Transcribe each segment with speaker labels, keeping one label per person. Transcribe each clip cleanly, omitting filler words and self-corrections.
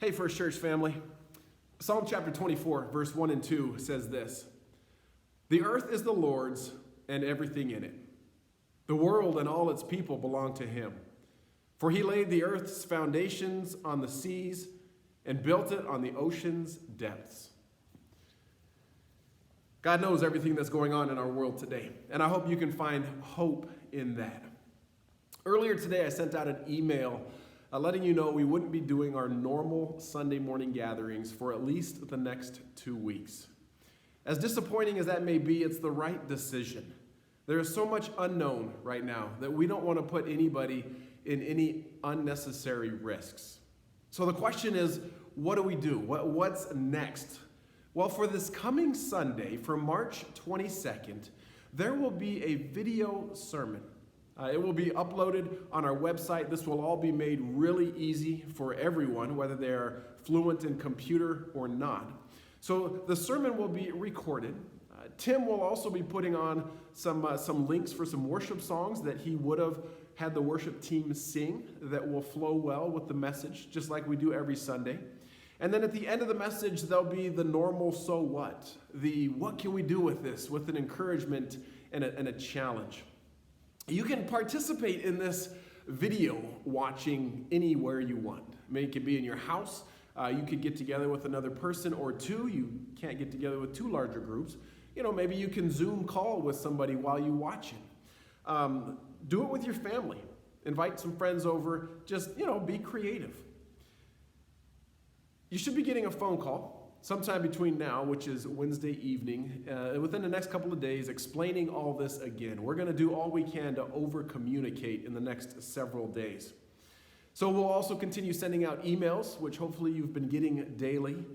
Speaker 1: Hey, First Church family. Psalm chapter 24, verse 1 and 2 says this: "The earth is the Lord's and everything in it. The world and all its people belong to him. For he laid the earth's foundations on the seas and built it on the ocean's depths." God knows everything that's going on in our world today, and I hope you can find hope in that. Earlier today, I sent out an email letting you know we wouldn't be doing our normal Sunday morning gatherings for at least the next 2 weeks. As disappointing as that may be, it's the right decision. There is so much unknown right now that we don't want to put anybody in any unnecessary risks. So the question is, what do we do? What's next? Well, for this coming Sunday, for March 22nd, there will be a video sermon. It will be uploaded on our website. This will all be made really easy for everyone, whether they're fluent in computer or not. So the sermon will be recorded. Tim will also be putting on some links for some worship songs that he would have had the worship team sing that will flow well with the message, just like we do every Sunday. And then at the end of the message, there'll be the normal "so what?" The "what can we do with this?" with an encouragement and a challenge. You can participate in this video watching anywhere you want. Maybe it could be in your house. You could get together with another person or two. You can't get together with two larger groups. Maybe you can Zoom call with somebody while you watch it. Do it with your family. Invite some friends over. Just, be creative. You should be getting a phone call sometime between now, which is Wednesday evening, within the next couple of days, explaining all this again. We're going to do all we can to over-communicate in the next several days. So we'll also continue sending out emails, which hopefully you've been getting daily.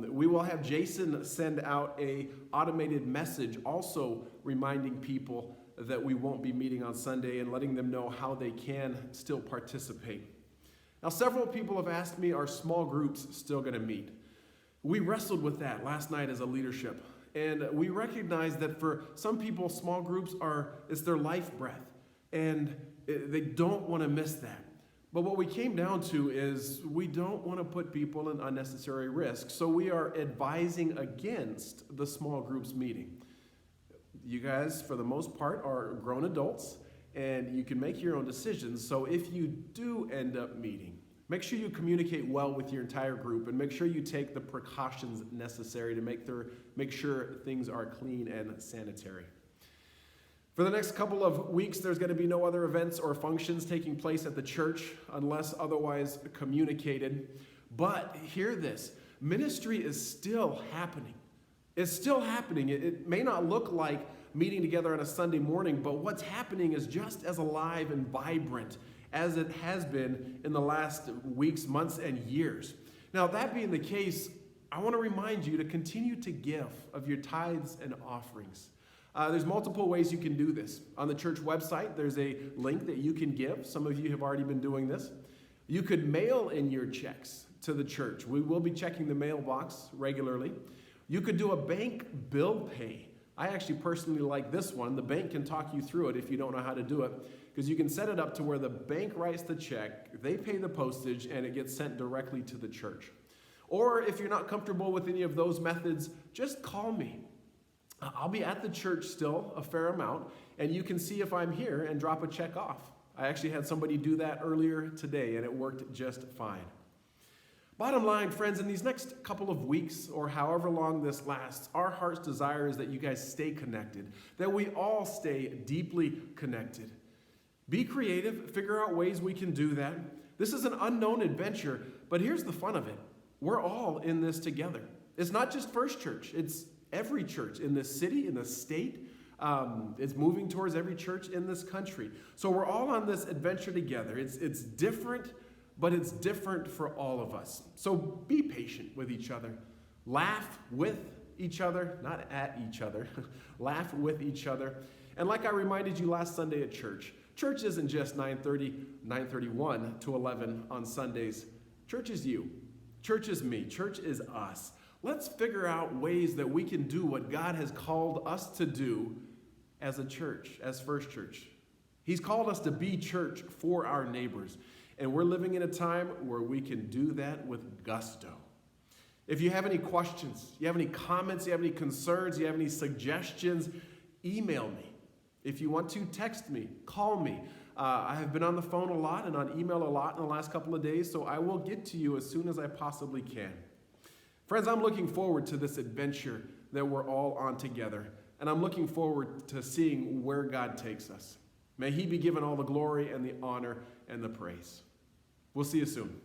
Speaker 1: We will have Jason send out a automated message also reminding people that we won't be meeting on Sunday and letting them know how they can still participate. Now, several people have asked me, are small groups still going to meet? We wrestled with that last night as a leadership, and we recognize that for some people, small groups it's their life breath, and they don't want to miss that. But what we came down to is we don't want to put people in unnecessary risk, so we are advising against the small groups meeting. You guys, for the most part, are grown adults, and you can make your own decisions. So if you do end up meeting, make sure you communicate well with your entire group and make sure you take the precautions necessary to make sure things are clean and sanitary. For the next couple of weeks, there's going to be no other events or functions taking place at the church unless otherwise communicated. But hear this, ministry is still happening. It's still happening. It may not look like meeting together on a Sunday morning, but what's happening is just as alive and vibrant as it has been in the last weeks, months, and years. Now, that being the case, I want to remind you to continue to give of your tithes and offerings. There's multiple ways you can do this. On the church website, there's a link that you can give. Some of you have already been doing this. You could mail in your checks to the church. We will be checking the mailbox regularly. You could do a bank bill pay. I actually personally like this one. The bank can talk you through it if you don't know how to do it, because you can set it up to where the bank writes the check, they pay the postage, and it gets sent directly to the church. Or if you're not comfortable with any of those methods, just call me. I'll be at the church still a fair amount, and you can see if I'm here and drop a check off. I actually had somebody do that earlier today, and it worked just fine. Bottom line, friends, in these next couple of weeks or however long this lasts, our heart's desire is that you guys stay connected, that we all stay deeply connected. Be creative, figure out ways we can do that. This is an unknown adventure, but here's the fun of it. We're all in this together. It's not just First Church, it's every church in this city, in the state. It's moving towards every church in this country. So we're all on this adventure together. It's different, but it's different for all of us. So be patient with each other. Laugh with each other, not at each other. Laugh with each other. And like I reminded you last Sunday at church isn't just 9:31 to 11 on Sundays. Church is you. Church is me. Church is us. Let's figure out ways that we can do what God has called us to do as a church, as First Church. He's called us to be church for our neighbors. And we're living in a time where we can do that with gusto. If you have any questions, you have any comments, you have any concerns, you have any suggestions, email me. If you want to, text me, call me. I have been on the phone a lot and on email a lot in the last couple of days, so I will get to you as soon as I possibly can. Friends, I'm looking forward to this adventure that we're all on together, and I'm looking forward to seeing where God takes us. May He be given all the glory and the honor and the praise. We'll see you soon.